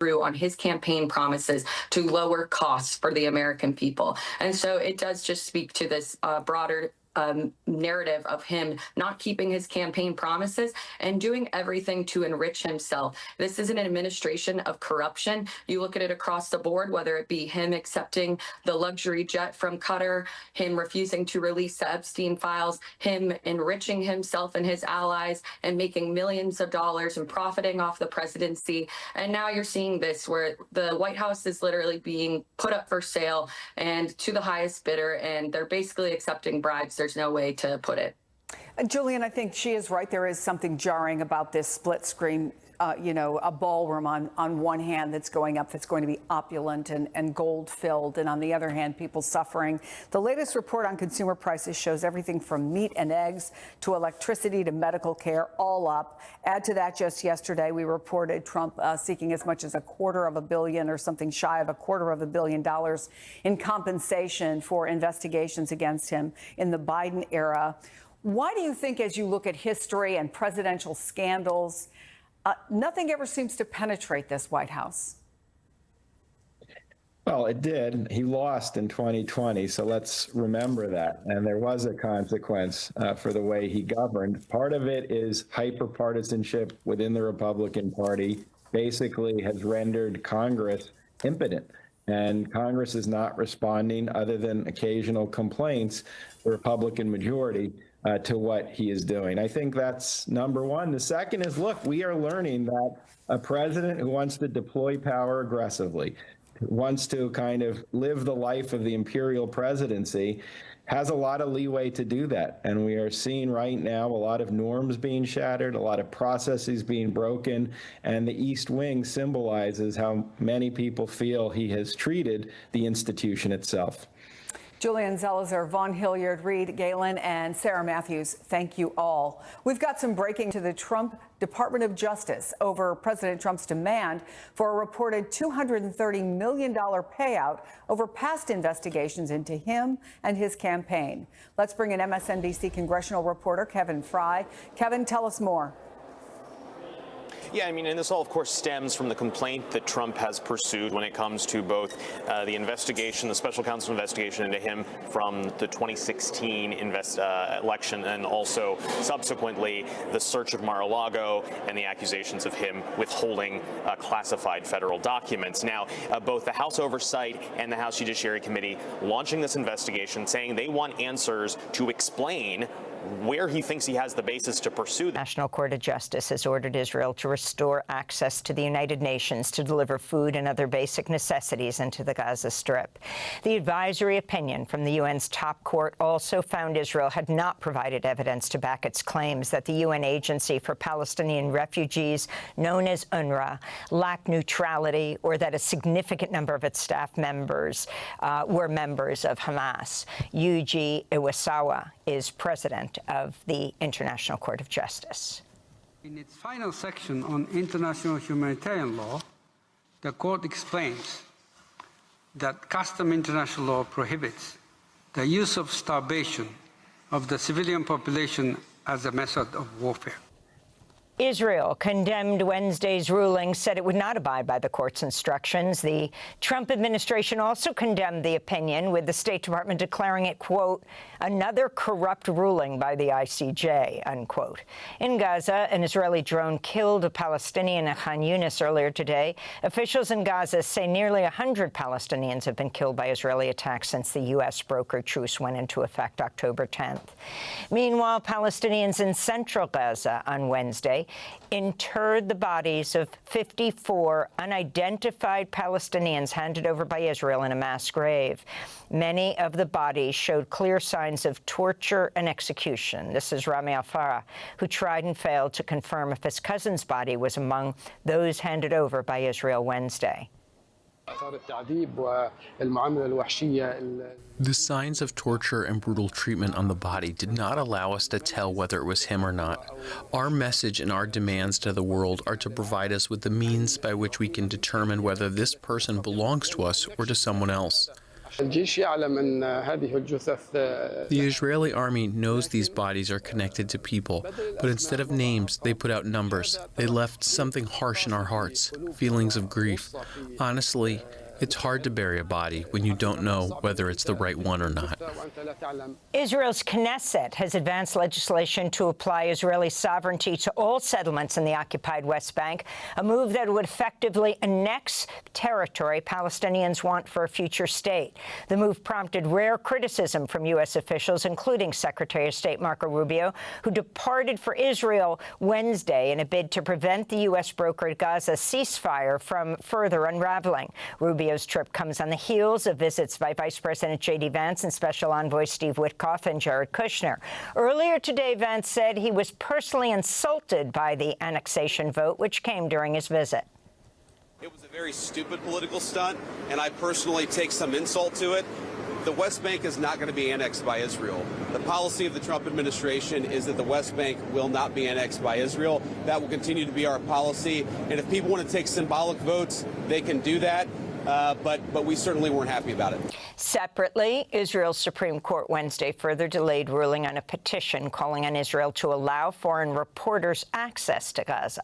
through on his campaign promises to lower costs for the American people. And so it does just speak to this broader narrative of him not keeping his campaign promises and doing everything to enrich himself. This is an administration of corruption. You look at it across the board, whether it be him accepting the luxury jet from Qatar, him refusing to release the Epstein files, him enriching himself and his allies and making millions of dollars and profiting off the presidency. And now you're seeing this where the White House is literally being put up for sale and to the highest bidder, and they're basically accepting bribes. There's no way to put it. Julian, I think she is right. There is something jarring about this split screen, a ballroom on one hand that's going up, that's going to be opulent and gold filled, and on the other hand, people suffering. The latest report on consumer prices shows everything from meat and eggs to electricity to medical care, all up. Add to that, just yesterday, we reported Trump seeking as much as $250 million or something shy of $250 million in compensation for investigations against him in the Biden era. Why do you think, as you look at history and presidential scandals, nothing ever seems to penetrate this White House? Well, it did. He lost in 2020, so let's remember that. And there was a consequence for the way he governed. Part of it is hyper-partisanship within the Republican Party basically has rendered Congress impotent. And Congress is not responding, other than occasional complaints, the Republican majority, to what he is doing. I think that's number one. The second is, look, we are learning that a president who wants to deploy power aggressively, wants to kind of live the life of the imperial presidency, has a lot of leeway to do that. And we are seeing right now a lot of norms being shattered, a lot of processes being broken, and the East Wing symbolizes how many people feel he has treated the institution itself. Julian Zelizer, Vaughn Hilliard, Reed Galen, and Sarah Matthews, thank you all. We've got some breaking to the Trump Department of Justice over President Trump's demand for a reported $230 million payout over past investigations into him and his campaign. Let's bring in MSNBC congressional reporter Kevin Fry. Kevin, tell us more. Yeah, I mean, and this all, of course, stems from the complaint that Trump has pursued when it comes to both the investigation, the special counsel investigation into him from the 2016 election, and also subsequently the search of Mar-a-Lago and the accusations of him withholding classified federal documents. Now, both the House Oversight and the House Judiciary Committee launching this investigation, saying they want answers to explain where he thinks he has the basis to pursue. The National Court of Justice has ordered Israel to restore access to the United Nations to deliver food and other basic necessities into the Gaza Strip. The advisory opinion from the UN's top court also found Israel had not provided evidence to back its claims that the UN Agency for Palestinian Refugees, known as UNRWA, lacked neutrality, or that a significant number of its staff members were members of Hamas. Yuji Iwasawa is president of the International Court of Justice. In its final section on international humanitarian law, the court explains that custom international law prohibits the use of starvation of the civilian population as a method of warfare. Israel condemned Wednesday's ruling, said it would not abide by the court's instructions. The Trump administration also condemned the opinion, with the State Department declaring it, quote, another corrupt ruling by the ICJ, unquote. In Gaza, an Israeli drone killed a Palestinian in Khan Yunis earlier today. Officials in Gaza say nearly 100 Palestinians have been killed by Israeli attacks since the U.S. brokered truce went into effect October 10th. Meanwhile, Palestinians in central Gaza on Wednesday interred the bodies of 54 unidentified Palestinians handed over by Israel in a mass grave. Many of the bodies showed clear signs of torture and execution. This is Rami Al-Farah, who tried and failed to confirm if his cousin's body was among those handed over by Israel Wednesday. The signs of torture and brutal treatment on the body did not allow us to tell whether it was him or not. Our message and our demands to the world are to provide us with the means by which we can determine whether this person belongs to us or to someone else. The Israeli army knows these bodies are connected to people, but instead of names, they put out numbers. They left something harsh in our hearts, feelings of grief. Honestly, it's hard to bury a body when you don't know whether it's the right one or not. Israel's Knesset has advanced legislation to apply Israeli sovereignty to all settlements in the occupied West Bank, a move that would effectively annex territory Palestinians want for a future state. The move prompted rare criticism from U.S. officials, including Secretary of State Marco Rubio, who departed for Israel Wednesday in a bid to prevent the U.S.-brokered Gaza ceasefire from further unraveling. Rubio's trip comes on the heels of visits by Vice President J.D. Vance and Special Envoy Steve Witkoff and Jared Kushner. Earlier today, Vance said he was personally insulted by the annexation vote, which came during his visit. It was a very stupid political stunt, and I personally take some insult to it. The West Bank is not going to be annexed by Israel. The policy of the Trump administration is that the West Bank will not be annexed by Israel. That will continue to be our policy. And if people want to take symbolic votes, they can do that. But we certainly weren't happy about it. Separately, Israel's Supreme Court Wednesday further delayed ruling on a petition calling on Israel to allow foreign reporters access to Gaza.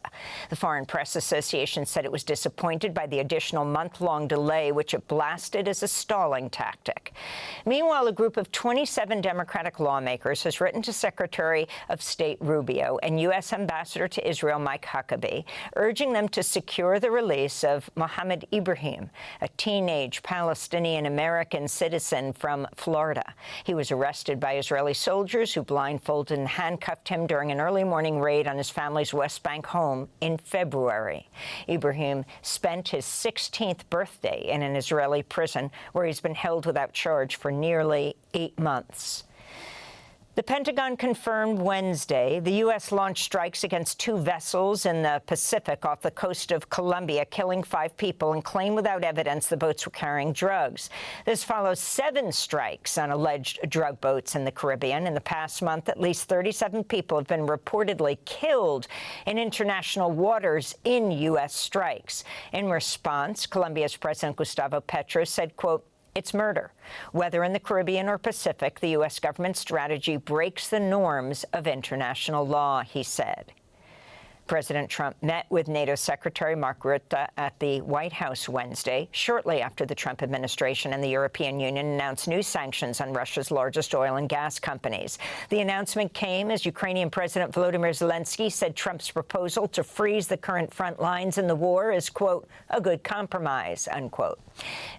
The Foreign Press Association said it was disappointed by the additional month-long delay, which it blasted as a stalling tactic. Meanwhile, a group of 27 Democratic lawmakers has written to Secretary of State Rubio and U.S. Ambassador to Israel Mike Huckabee, urging them to secure the release of Mohammed Ibrahim, a teenage Palestinian-American citizen from Florida. He was arrested by Israeli soldiers who blindfolded and handcuffed him during an early morning raid on his family's West Bank home in February. Ibrahim spent his 16th birthday in an Israeli prison where he's been held without charge for nearly 8 months. The Pentagon confirmed Wednesday the U.S. launched strikes against 2 vessels in the Pacific off the coast of Colombia, killing 5 people, and claimed without evidence the boats were carrying drugs. This follows 7 strikes on alleged drug boats in the Caribbean. In the past month, at least 37 people have been reportedly killed in international waters in U.S. strikes. In response, Colombia's President Gustavo Petro said, quote, "It's murder. Whether in the Caribbean or Pacific, the U.S. government strategy breaks the norms of international law," he said. President Trump met with NATO Secretary Mark Rutte at the White House Wednesday, shortly after the Trump administration and the European Union announced new sanctions on Russia's largest oil and gas companies. The announcement came as Ukrainian President Volodymyr Zelensky said Trump's proposal to freeze the current front lines in the war is, quote, "a good compromise," unquote.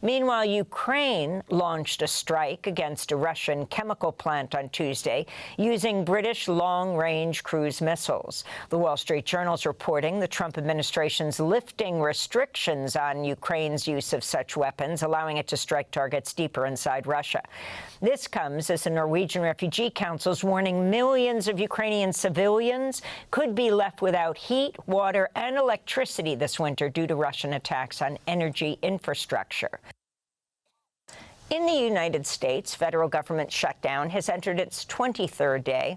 Meanwhile, Ukraine launched a strike against a Russian chemical plant on Tuesday using British long-range cruise missiles. The Wall Street Journal's reporting the Trump administration's lifting restrictions on Ukraine's use of such weapons, allowing it to strike targets deeper inside Russia. This comes as the Norwegian Refugee Council is warning millions of Ukrainian civilians could be left without heat, water, and electricity this winter due to Russian attacks on energy infrastructure. In the United States, federal government shutdown has entered its 23rd day.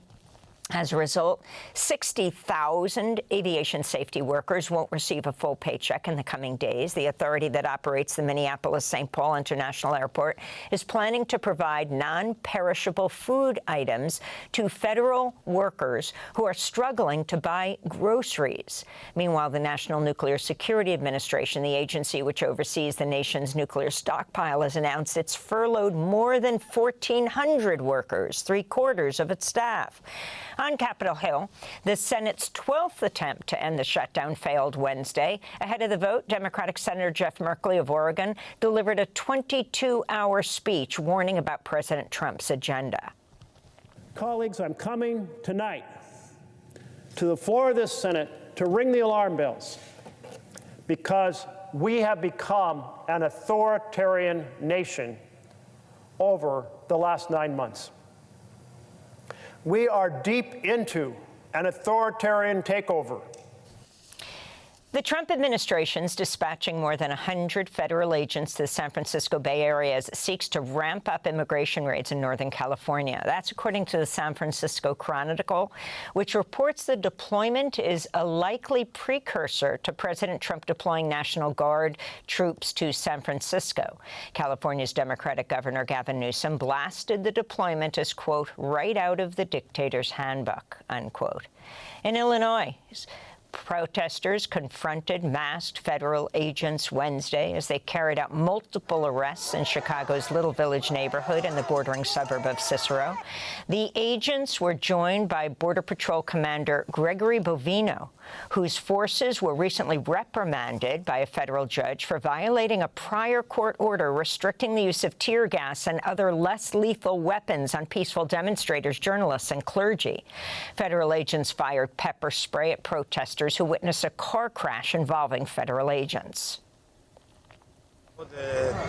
As a result, 60,000 aviation safety workers won't receive a full paycheck in the coming days. The authority that operates the Minneapolis-St. Paul International Airport is planning to provide non-perishable food items to federal workers who are struggling to buy groceries. Meanwhile, the National Nuclear Security Administration, the agency which oversees the nation's nuclear stockpile, has announced it's furloughed more than 1,400 workers, 3/4 of its staff. On Capitol Hill, the Senate's 12th attempt to end the shutdown failed Wednesday. Ahead of the vote, Democratic Senator Jeff Merkley of Oregon delivered a 22-hour speech warning about President Trump's agenda. Colleagues, I'm coming tonight to the floor of this Senate to ring the alarm bells because we have become an authoritarian nation over the last 9 months. We are deep into an authoritarian takeover. The Trump administration's dispatching more than 100 federal agents to the San Francisco Bay Area as it seeks to ramp up immigration raids in Northern California. That's according to the San Francisco Chronicle, which reports the deployment is a likely precursor to President Trump deploying National Guard troops to San Francisco. California's Democratic Governor Gavin Newsom blasted the deployment as, quote, right out of the dictator's handbook, unquote. In Illinois, protesters confronted masked federal agents Wednesday as they carried out multiple arrests in Chicago's Little Village neighborhood in the bordering suburb of Cicero. The agents were joined by Border Patrol Commander Gregory Bovino, whose forces were recently reprimanded by a federal judge for violating a prior court order restricting the use of tear gas and other less lethal weapons on peaceful demonstrators, journalists, and clergy. Federal agents fired pepper spray at protesters who witnessed a car crash involving federal agents.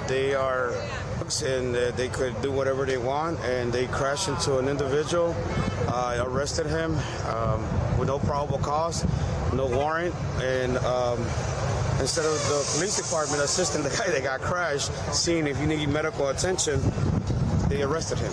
They are thugs and they could do whatever they want, and they crashed into an individual, arrested him with no probable cause, no warrant, and instead of the police department assisting the guy that got crashed, seeing if he needed medical attention, they arrested him.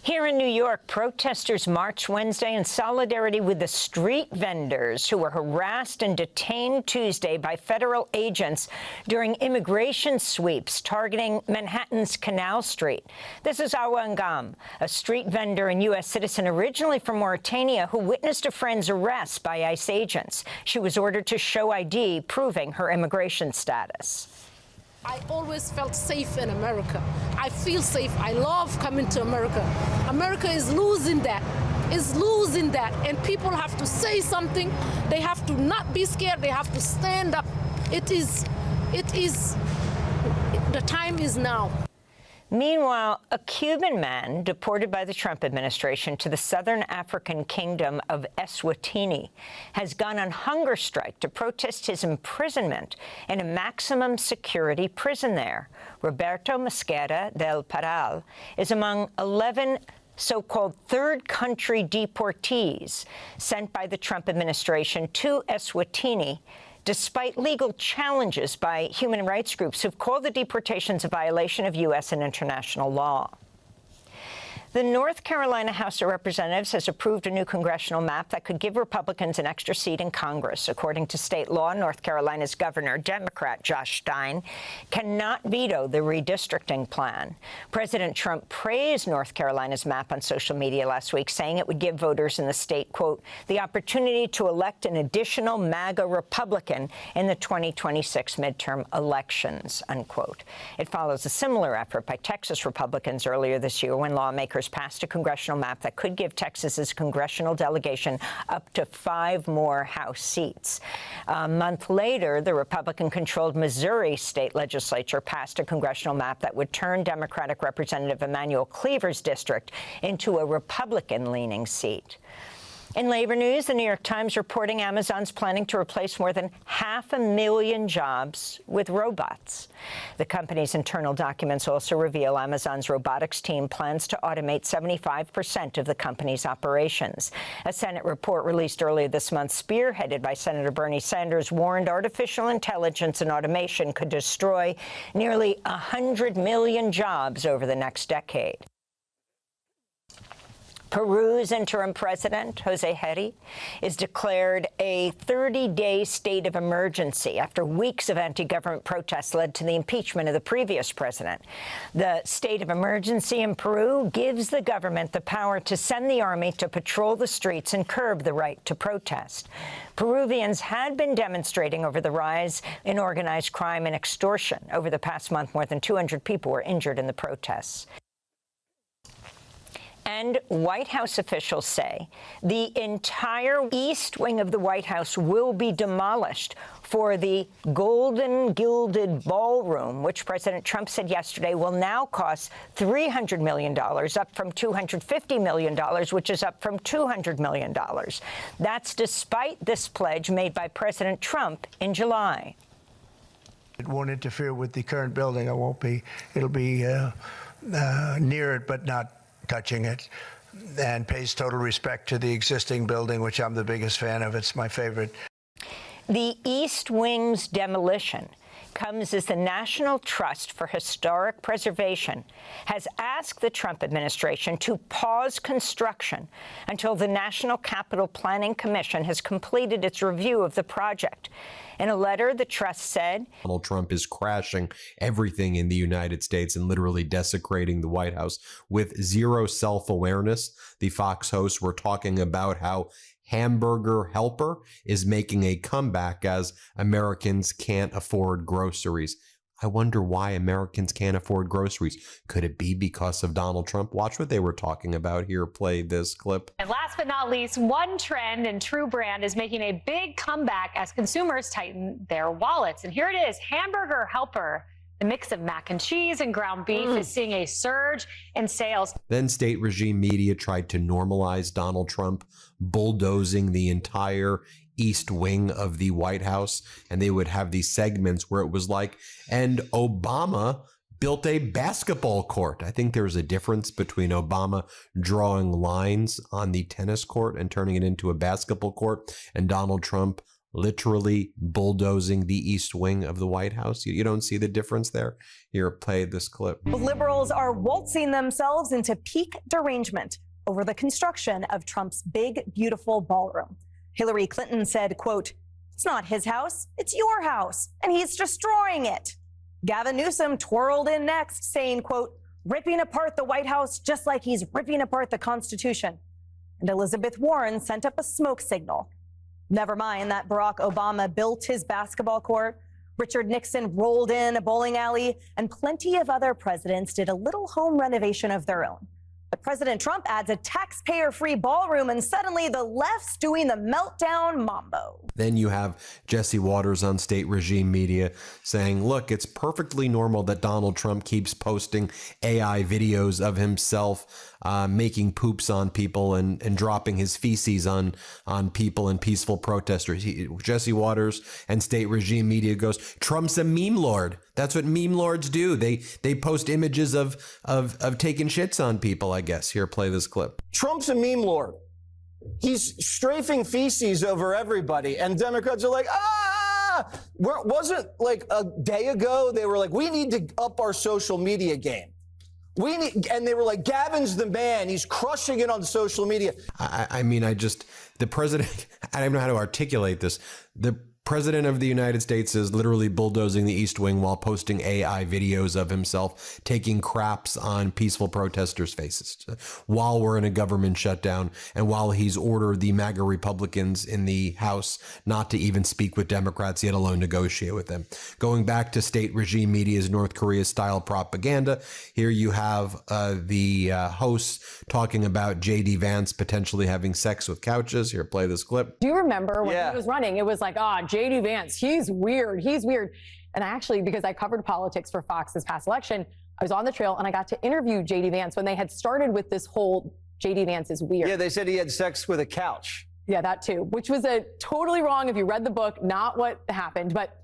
Here in New York, protesters marched Wednesday in solidarity with the street vendors who were harassed and detained Tuesday by federal agents during immigration sweeps targeting Manhattan's Canal Street. This is Awa Ngam, a street vendor and U.S. citizen originally from Mauritania who witnessed a friend's arrest by ICE agents. She was ordered to show ID proving her immigration status. I always felt safe in America. I feel safe. I love coming to America. America is losing that. Is losing that. And people have to say something. They have to not be scared. They have to stand up. The time is now. Meanwhile, a Cuban man deported by the Trump administration to the southern African kingdom of Eswatini has gone on hunger strike to protest his imprisonment in a maximum security prison there. Roberto Mosquera del Paral is among 11 so-called third country deportees sent by the Trump administration to Eswatini, despite legal challenges by human rights groups who've called the deportations a violation of U.S. and international law. The North Carolina House of Representatives has approved a new congressional map that could give Republicans an extra seat in Congress. According to state law, North Carolina's governor, Democrat Josh Stein, cannot veto the redistricting plan. President Trump praised North Carolina's map on social media last week, saying it would give voters in the state, quote, the opportunity to elect an additional MAGA Republican in the 2026 midterm elections, unquote. It follows a similar effort by Texas Republicans earlier this year when lawmakers passed a congressional map that could give Texas's congressional delegation up to 5 more House seats. A month later, the Republican-controlled Missouri state legislature passed a congressional map that would turn Democratic Representative Emanuel Cleaver's district into a Republican-leaning seat. In labor news, the New York Times reporting Amazon's planning to replace more than 500,000 jobs with robots. The company's internal documents also reveal Amazon's robotics team plans to automate 75% of the company's operations. A Senate report released earlier this month, spearheaded by Senator Bernie Sanders, warned artificial intelligence and automation could destroy nearly 100 million jobs over the next decade. Peru's interim president, Jose Heri, is declared a 30-day state of emergency after weeks of anti-government protests led to the impeachment of the previous president. The state of emergency in Peru gives the government the power to send the army to patrol the streets and curb the right to protest. Peruvians had been demonstrating over the rise in organized crime and extortion. Over the past month, more than 200 people were injured in the protests. And White House officials say the entire east wing of the White House will be demolished for the golden gilded ballroom, which President Trump said yesterday will now cost $300 million, up from $250 million, which is up from $200 million. That's despite this pledge made by President Trump in July. It won't interfere with the current building. It'll be near it, but not touching it, and pays total respect to the existing building, which I'm the biggest fan of. It's my favorite. The East Wing's demolition comes as the National Trust for Historic Preservation has asked the Trump administration to pause construction until the National Capital Planning Commission has completed its review of the project. In a letter, the trust said, Donald Trump is crashing everything in the United States and literally desecrating the White House with zero self-awareness. The Fox hosts were talking about how Hamburger Helper is making a comeback as Americans can't afford groceries. I wonder why Americans can't afford groceries. Could it be because of Donald Trump? Watch what they were talking about here. Play this clip. And last but not least, one trend and true brand is making a big comeback as consumers tighten their wallets. And here it is, Hamburger Helper. The mix of mac and cheese and ground beef is seeing a surge in sales. Then state regime media tried to normalize Donald Trump bulldozing the entire East Wing of the White House. And they would have these segments where it was like, and Obama built a basketball court. I think there's a difference between Obama drawing lines on the tennis court and turning it into a basketball court, and Donald Trump literally bulldozing the East Wing of the White House. You don't see the difference there? Here, play this clip. Liberals are waltzing themselves into peak derangement over the construction of Trump's big, beautiful ballroom. Hillary Clinton said, quote, "It's not his house, it's your house, and he's destroying it." Gavin Newsom twirled in next, saying, quote, "Ripping apart the White House just like he's ripping apart the Constitution." And Elizabeth Warren sent up a smoke signal. Never mind that Barack Obama built his basketball court, Richard Nixon rolled in a bowling alley, and plenty of other presidents did a little home renovation of their own. But President Trump adds a taxpayer-free ballroom, and suddenly the left's doing the meltdown mambo. Then you have Jesse Waters on state regime media saying, look, it's perfectly normal that Donald Trump keeps posting AI videos of himself making poops on people and dropping his feces on people and peaceful protesters. Jesse Waters and state regime media goes, Trump's a meme lord. That's what meme lords do. They post images of taking shits on people, I guess. Here, play this clip. Trump's a meme lord. He's strafing feces over everybody, and Democrats are like, wasn't like a day ago they were like, we need to up our social media game. And they were like, Gavin's the man. He's crushing it on social media. The president, I don't know how to articulate this. The president of the United States is literally bulldozing the East Wing while posting AI videos of himself taking craps on peaceful protesters' faces while we're in a government shutdown, and while he's ordered the MAGA Republicans in the House not to even speak with Democrats, yet alone negotiate with them. Going back to state regime media's North Korea style propaganda, here you have the hosts talking about J.D. Vance potentially having sex with couches. Here, play this clip. Do you remember when he was running? It was like, J.D. Vance, he's weird. And I actually, because I covered politics for Fox this past election, I was on the trail and I got to interview J.D. Vance when they had started with this whole J.D. Vance is weird. Yeah, they said he had sex with a couch. Yeah, that too, which was totally wrong if you read the book, not what happened. But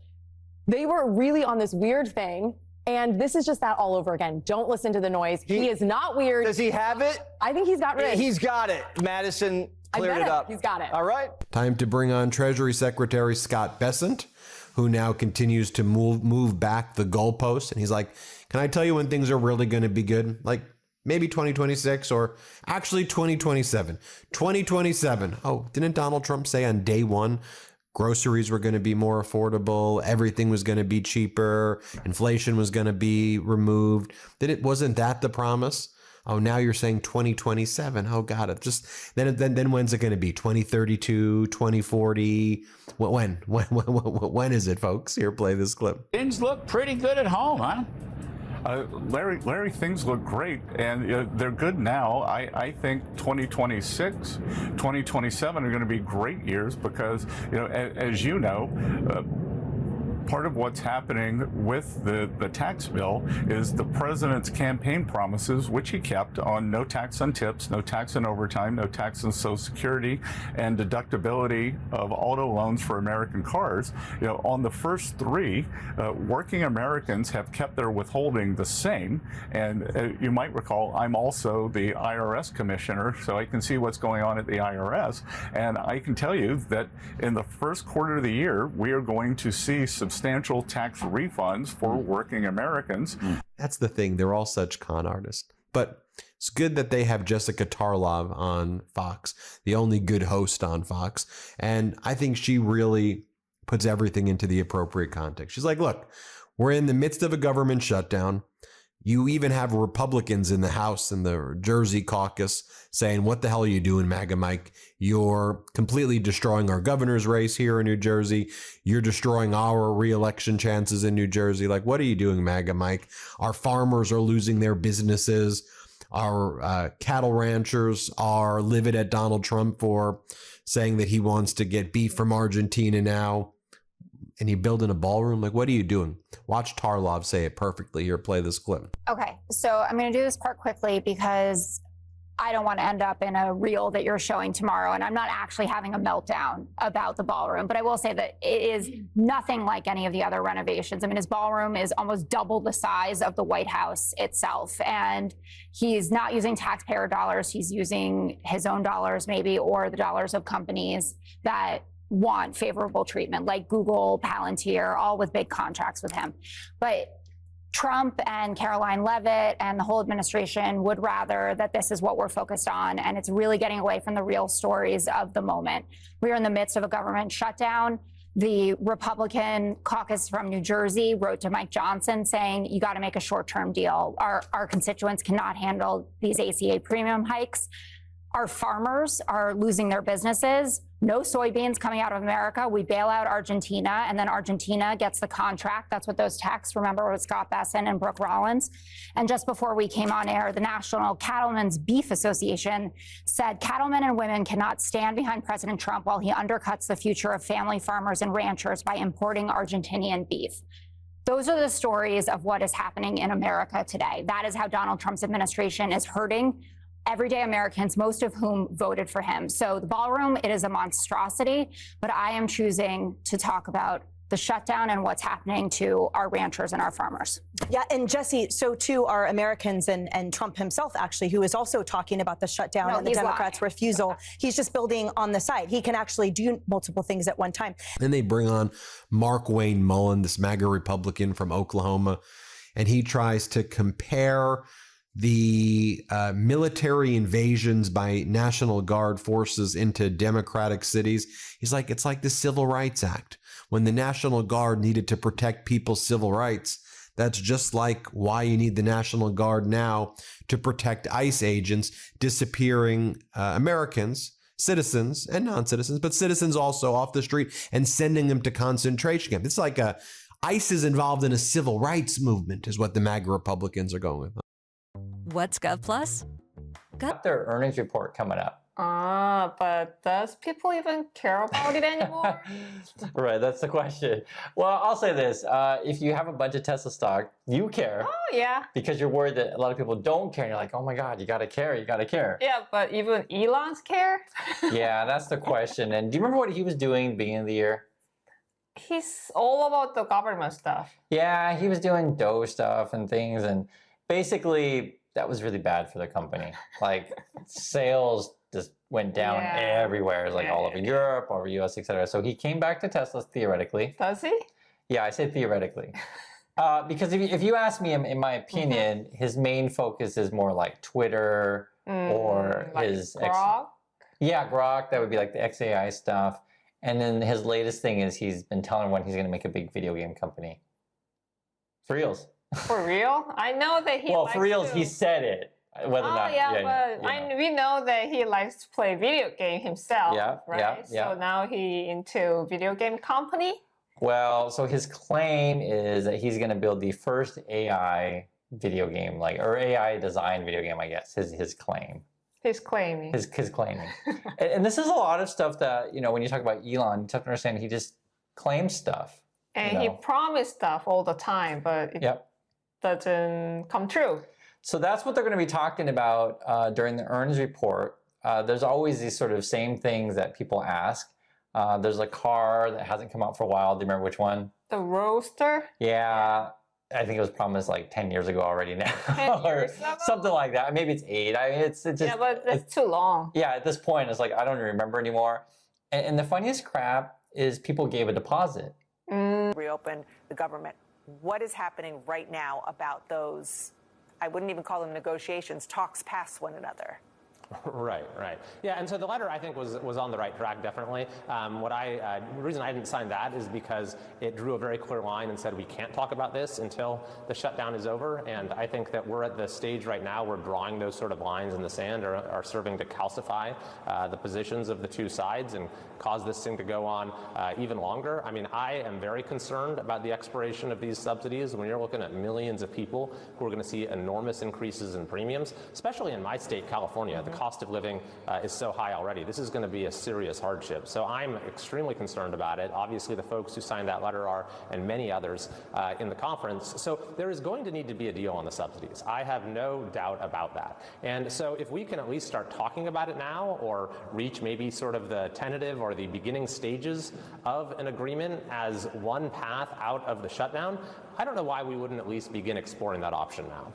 they were really on this weird thing. And this is just that all over again. Don't listen to the noise. He is not weird. Does he have it? I think he's got rid of it. He's got it. Madison cleared it up. He's got it. All right. Time to bring on Treasury Secretary Scott Bessent, who now continues to move back the goalposts. And he's like, can I tell you when things are really going to be good? Like maybe 2026 or actually 2027. 2027. Oh, didn't Donald Trump say on day one, groceries were going to be more affordable, everything was going to be cheaper, inflation was going to be removed? Wasn't that the promise? Oh, now you're saying 2027. Oh, God, it just then when's it going to be? 2032, 2040? When is it, folks? Here, play this clip. Things look pretty good at home, huh? Larry, things look great, and they're good now. I think 2026, 2027 are going to be great years because, as you know, part of what's happening with the tax bill is the president's campaign promises, which he kept on no tax on tips, no tax on overtime, no tax on Social Security, and deductibility of auto loans for American cars. On the first three, working Americans have kept their withholding the same. And you might recall, I'm also the IRS commissioner, so I can see what's going on at the IRS. And I can tell you that in the first quarter of the year, we are going to see substantial tax refunds for working Americans. That's the thing. They're all such con artists. But it's good that they have Jessica Tarlov on Fox, the only good host on Fox. And I think she really puts everything into the appropriate context. She's like, look, we're in the midst of a government shutdown. You even have Republicans in the House and the Jersey caucus saying, what the hell are you doing, MAGA Mike? You're completely destroying our governor's race here in New Jersey. You're destroying our re-election chances in New Jersey. Like, what are you doing, MAGA Mike? Our farmers are losing their businesses. Our cattle ranchers are livid at Donald Trump for saying that he wants to get beef from Argentina now. And you build in a ballroom? Like, what are you doing? Watch Tarlov say it perfectly. Here, play this clip. Okay, so I'm going to do this part quickly because I don't want to end up in a reel that you're showing tomorrow, and I'm not actually having a meltdown about the ballroom. But I will say that it is nothing like any of the other renovations. I mean, his ballroom is almost double the size of the White House itself, and he's not using taxpayer dollars. He's using his own dollars, maybe, or the dollars of companies that want favorable treatment, like Google, Palantir, all with big contracts with him. But Trump and Caroline Leavitt and the whole administration would rather that this is what we're focused on, and it's really getting away from the real stories of the moment. We are in the midst of a government shutdown. The Republican caucus from New Jersey wrote to Mike Johnson saying, you got to make a short-term deal. Our constituents cannot handle these ACA premium hikes. Our farmers are losing their businesses. No soybeans coming out of America. We bail out Argentina, and then Argentina gets the contract. That's what those texts, remember, with Scott Besson and Brooke Rollins. And just before we came on air, the National Cattlemen's Beef Association said cattlemen and women cannot stand behind President Trump while he undercuts the future of family farmers and ranchers by importing Argentinian beef. Those are the stories of what is happening in America today. That is how Donald Trump's administration is hurting everyday Americans, most of whom voted for him. So the ballroom, it is a monstrosity, but I am choosing to talk about the shutdown and what's happening to our ranchers and our farmers. Yeah, and Jesse, so too are Americans and Trump himself, actually, who is also talking about the shutdown and the Democrats' refusal. He's just building on the side. He can actually do multiple things at one time. Then they bring on Mark Wayne Mullen, this MAGA Republican from Oklahoma, and he tries to compare the military invasions by National Guard forces into Democratic cities. He's like, it's like the Civil Rights Act. When the National Guard needed to protect people's civil rights, that's just like why you need the National Guard now to protect ICE agents disappearing Americans, citizens and non-citizens, but citizens also off the street and sending them to concentration camps. It's like ICE is involved in a civil rights movement is what the MAGA Republicans are going with. What's GovPlus? Got their earnings report coming up. But does people even care about it anymore? Right, that's the question. Well, I'll say this. If you have a bunch of Tesla stock, you care. Oh, yeah. Because you're worried that a lot of people don't care. And you're like, oh my God, you got to care, you got to care. Yeah, but even Elon's care? Yeah, that's the question. And do you remember what he was doing at the beginning of the year? He's all about the government stuff. Yeah, he was doing Doge stuff and things. And basically, that was really bad for the company. Like, sales just went down everywhere, like all over Europe, over US, etc. So he came back to Tesla theoretically. Does he? Yeah, I say theoretically. Because if you ask me, in my opinion, his main focus is more like Twitter or like his... Grok? Yeah, Grok. That would be like the XAI stuff. And then his latest thing is he's been telling everyone he's going to make a big video game company. For reals. For real? I know that he likes for reals, to... he said it. Whether or not, we know that he likes to play video game himself, right? Yeah. So now he into video game company? Well, so his claim is that he's going to build the first AI video game, or AI designed video game, I guess, his claim. He's claiming. His claiming. and this is a lot of stuff that, when you talk about Elon, you have to understand he just claims stuff. And he promised stuff all the time, but it doesn't come true. So that's what they're going to be talking about during the earnings report. There's always these sort of same things that people ask. There's a car that hasn't come out for a while. Do you remember which one? The Roadster? Yeah. I think it was promised like 10 years ago already now. 10 years ago? Something like that. Maybe it's 8. I mean, it's just... Yeah, but that's too long. Yeah, at this point, it's like, I don't even remember anymore. And the funniest crap is people gave a deposit. Reopen the government. What is happening right now about those, I wouldn't even call them negotiations, talks past one another? Right. Yeah, and so the letter, I think, was on the right track, definitely. The reason I didn't sign that is because it drew a very clear line and said we can't talk about this until the shutdown is over, and I think that we're at the stage right now where drawing those sort of lines in the sand are serving to calcify the positions of the two sides and cause this thing to go on even longer. I mean, I am very concerned about the expiration of these subsidies when you're looking at millions of people who are going to see enormous increases in premiums, especially in my state, California. The cost of living is so high already. This is going to be a serious hardship. So I'm extremely concerned about it. Obviously, the folks who signed that letter are, and many others in the conference. So there is going to need to be a deal on the subsidies. I have no doubt about that. And so if we can at least start talking about it now, or reach maybe sort of the tentative or the beginning stages of an agreement as one path out of the shutdown, I don't know why we wouldn't at least begin exploring that option now.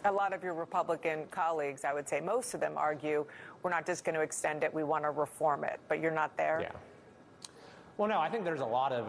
A lot of your Republican colleagues, I would say most of them, argue we're not just going to extend it, we want to reform it, but you're not there? Yeah. Well, no, I think there's a lot of,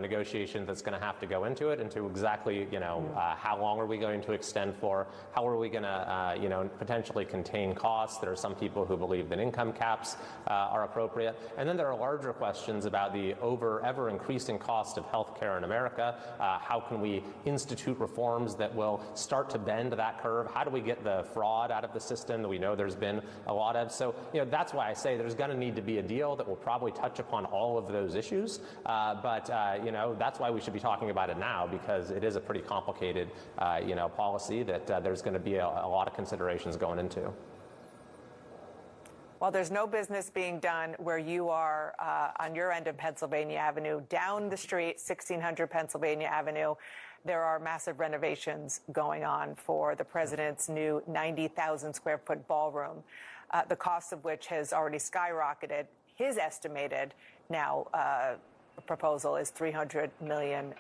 negotiation that's going to have to go into it, into exactly, how long are we going to extend for? How are we going to, potentially contain costs? There are some people who believe that income caps are appropriate. And then there are larger questions about the ever increasing cost of health care in America. How can we institute reforms that will start to bend that curve? How do we get the fraud out of the system that we know there's been a lot of? So, that's why I say there's going to need to be a deal that will probably touch upon all of those issues, but that's why we should be talking about it now, because it is a pretty complicated policy that there's going to be a lot of considerations going into. Well, there's no business being done where you are on your end of Pennsylvania Avenue. Down the street, 1600 Pennsylvania Avenue, there are massive renovations going on for the president's new 90,000 square foot ballroom, the cost of which has already skyrocketed. His estimated now proposal is $300 million.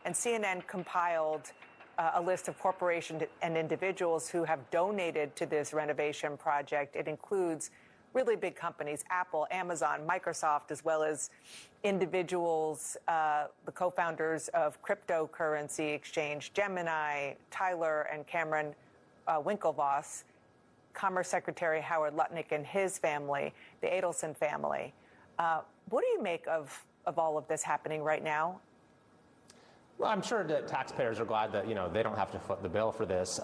And CNN compiled a list of corporations and individuals who have donated to this renovation project. It includes really big companies, Apple, Amazon, Microsoft, as well as individuals, the co-founders of cryptocurrency exchange Gemini, Tyler and Cameron Winklevoss, Commerce Secretary Howard Lutnick and his family, the Adelson family. What do you make of all of this happening right now? Well, I'm sure that taxpayers are glad that, they don't have to foot the bill for this.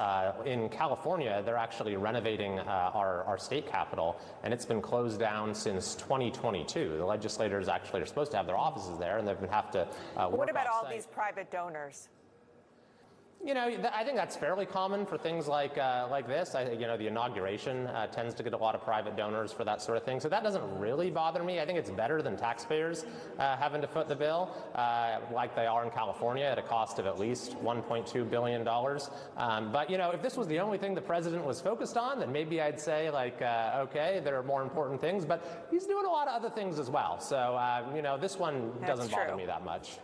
In California, they're actually renovating our state capitol, and it's been closed down since 2022. The legislators actually are supposed to have their offices there, and they've been have to work What about all off-site. these private donors? I think that's fairly common for things like this. The inauguration tends to get a lot of private donors for that sort of thing. So that doesn't really bother me. I think it's better than taxpayers having to foot the bill, like they are in California at a cost of at least $1.2 billion. But, if this was the only thing the president was focused on, then maybe I'd say, okay, there are more important things. But he's doing a lot of other things as well. So, this one doesn't bother me that much.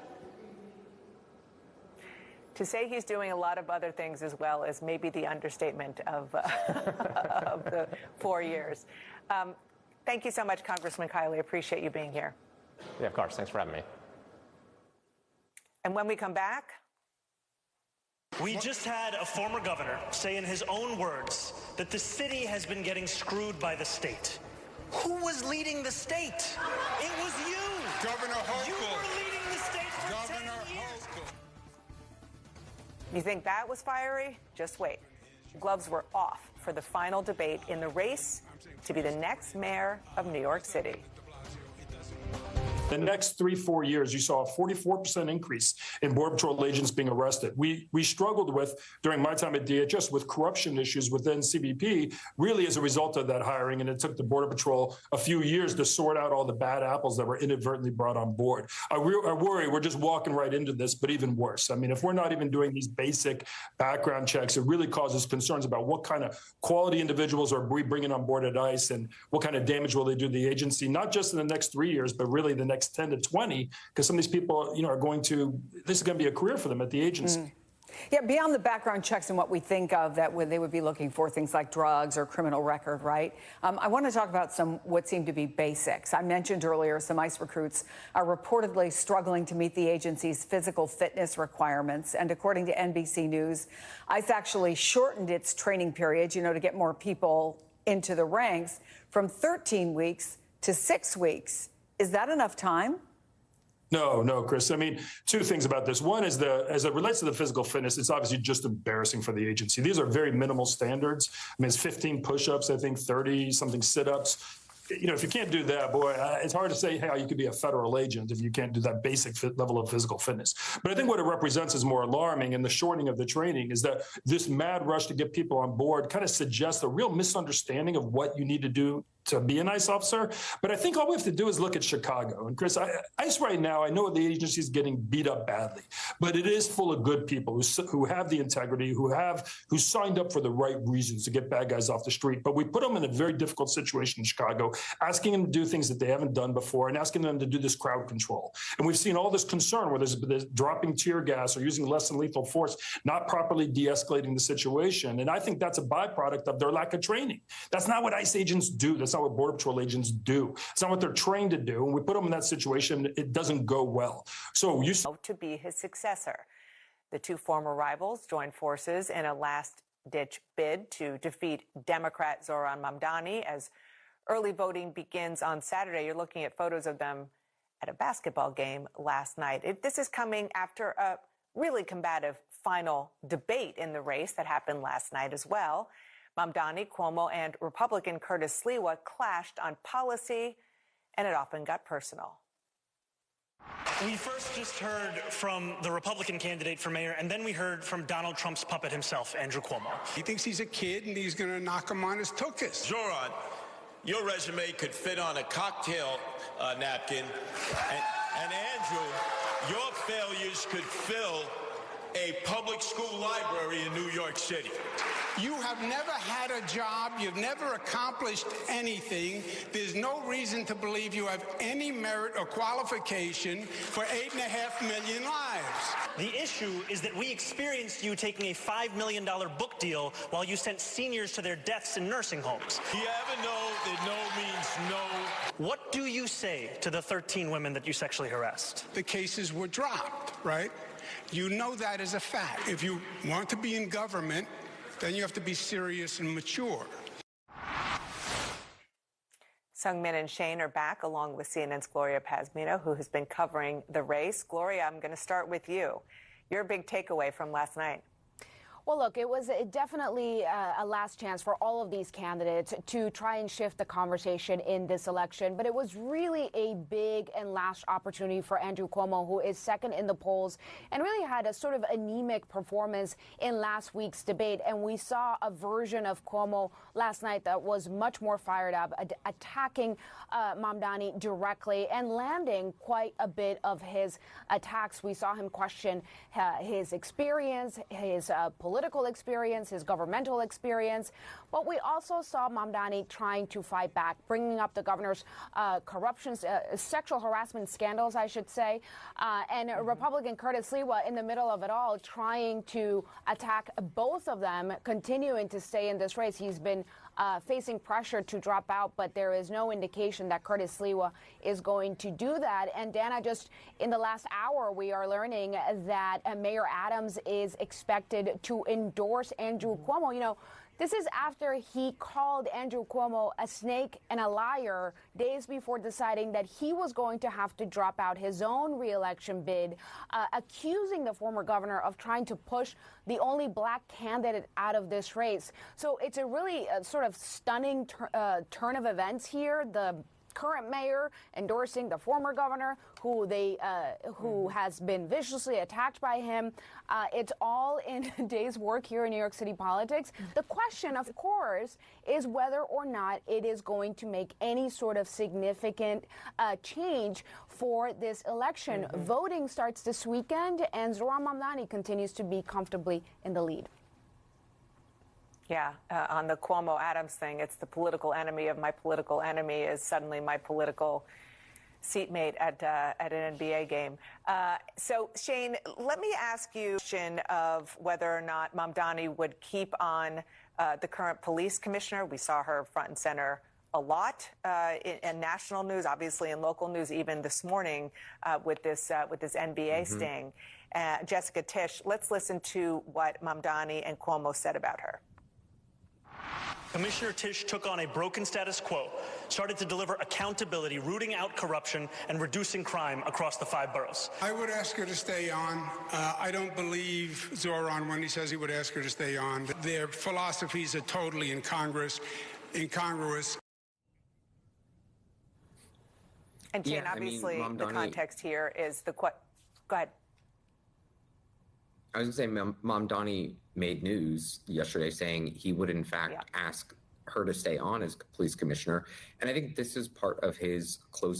To say he's doing a lot of other things as well is maybe the understatement of the 4 years. Thank you so much, Congressman Kiley. Appreciate you being here. Yeah, of course. Thanks for having me. And when we come back... We just had a former governor say in his own words that the city has been getting screwed by the state. Who was leading the state? It was you. Governor Hochul. You were leading the state for 10 years. You think that was fiery? Just wait. Gloves were off for the final debate in the race to be the next mayor of New York City. The next 3-4 years, you saw a 44% increase in Border Patrol agents being arrested. We struggled with, during my time at DHS, with corruption issues within CBP, really as a result of that hiring. And it took the Border Patrol a few years to sort out all the bad apples that were inadvertently brought on board. I worry we're just walking right into this, but even worse. I mean, if we're not even doing these basic background checks, it really causes concerns about what kind of quality individuals are we bringing on board at ICE and what kind of damage will they do to the agency, not just in the next 3 years, but really the next 10 to 20, because some of these people, are going to, this is going to be a career for them at the agency. Yeah, beyond the background checks and what we think of that they would be looking for, things like drugs or criminal record, right? I want to talk about what seem to be basics. I mentioned earlier some ICE recruits are reportedly struggling to meet the agency's physical fitness requirements. And according to NBC News, ICE actually shortened its training period, to get more people into the ranks from 13 weeks to 6 weeks. Is that enough time? No, Chris. I mean, two things about this. One is as it relates to the physical fitness, it's obviously just embarrassing for the agency. These are very minimal standards. I mean, it's 15 push-ups, I think 30-something sit-ups. If you can't do that, boy, it's hard to say how you could be a federal agent if you can't do that basic level of physical fitness. But I think what it represents is more alarming, and the shortening of the training is that this mad rush to get people on board kind of suggests a real misunderstanding of what you need to do to be an ICE officer. But I think all we have to do is look at Chicago. And Chris, ICE right now, I know the agency is getting beat up badly, but it is full of good people who have the integrity, who signed up for the right reasons to get bad guys off the street. But we put them in a very difficult situation in Chicago, asking them to do things that they haven't done before and asking them to do this crowd control. And we've seen all this concern where there's dropping tear gas or using less than lethal force, not properly de-escalating the situation. And I think that's a byproduct of their lack of training. That's not what ICE agents do. That's not what Border Patrol agents do. It's not what they're trained to do. And we put them in that situation, it doesn't go well. So to be his successor. The two former rivals joined forces in a last-ditch bid to defeat Democrat Zohran Mamdani as early voting begins on Saturday. You're looking at photos of them at a basketball game last night. This is coming after a really combative final debate in the race that happened last night as well. Mamdani, Cuomo, and Republican Curtis Sliwa clashed on policy, and it often got personal. We first just heard from the Republican candidate for mayor, and then we heard from Donald Trump's puppet himself, Andrew Cuomo. He thinks he's a kid, and he's going to knock him on his tuchus. Zohran, your resume could fit on a cocktail napkin, and Andrew, your failures could fill a public school library in New York City. You have never had a job. You've never accomplished anything. There's no reason to believe you have any merit or qualification for 8.5 million lives. The issue is that we experienced you taking a $5 million book deal while you sent seniors to their deaths in nursing homes. Do you ever know that no means no? What do you say to the 13 women that you sexually harassed? The cases were dropped, right? You know that as a fact. If you want to be in government, then you have to be serious and mature. Sungmin and Shane are back along with CNN's Gloria Pazmino, who has been covering the race. Gloria, I'm going to start with you. Your big takeaway from last night. Well, look, it was definitely a last chance for all of these candidates to try and shift the conversation in this election. But it was really a big and last opportunity for Andrew Cuomo, who is second in the polls and really had a sort of anemic performance in last week's debate. And we saw a version of Cuomo last night that was much more fired up, attacking Mamdani directly and landing quite a bit of his attacks. We saw him question his experience, his political experience, his governmental experience. But we also saw Mamdani trying to fight back, bringing up the governor's sexual harassment scandals, I should say, and Republican Curtis Sliwa in the middle of it all, trying to attack both of them, continuing to stay in this race. He's been facing pressure to drop out, but there is no indication that Curtis Sliwa is going to do that. And Dana, just in the last hour, we are learning that Mayor Adams is expected to endorse Andrew Cuomo. You know, this is after he called Andrew Cuomo a snake and a liar days before deciding that he was going to have to drop out his own re-election bid, accusing the former governor of trying to push the only black candidate out of this race. So it's a really sort of stunning turn of events here. The current mayor endorsing the former governor who has been viciously attacked by him. It's all in a day's work here in New York City politics. The question, of course, is whether or not it is going to make any sort of significant change for this election. Voting starts this weekend, and Zohran Mamdani continues to be comfortably in the lead. Yeah, on the Cuomo-Adams thing, it's the political enemy of my political enemy is suddenly my political seatmate at an NBA game. So, Shane, let me ask you a question of whether or not Mamdani would keep on the current police commissioner. We saw her front and center a lot in national news, obviously in local news, even this morning with this NBA sting. Jessica Tisch, let's listen to what Mamdani and Cuomo said about her. Commissioner Tisch took on a broken status quo, started to deliver accountability, rooting out corruption, and reducing crime across the 5 boroughs. I would ask her to stay on. I don't believe Zohran when he says he would ask her to stay on. Their philosophies are totally incongruous. And Jane, obviously, the context here is the Go ahead. I was going to say, Mamdani made news yesterday saying he would, in fact, ask her to stay on as police commissioner. And I think this is part of his close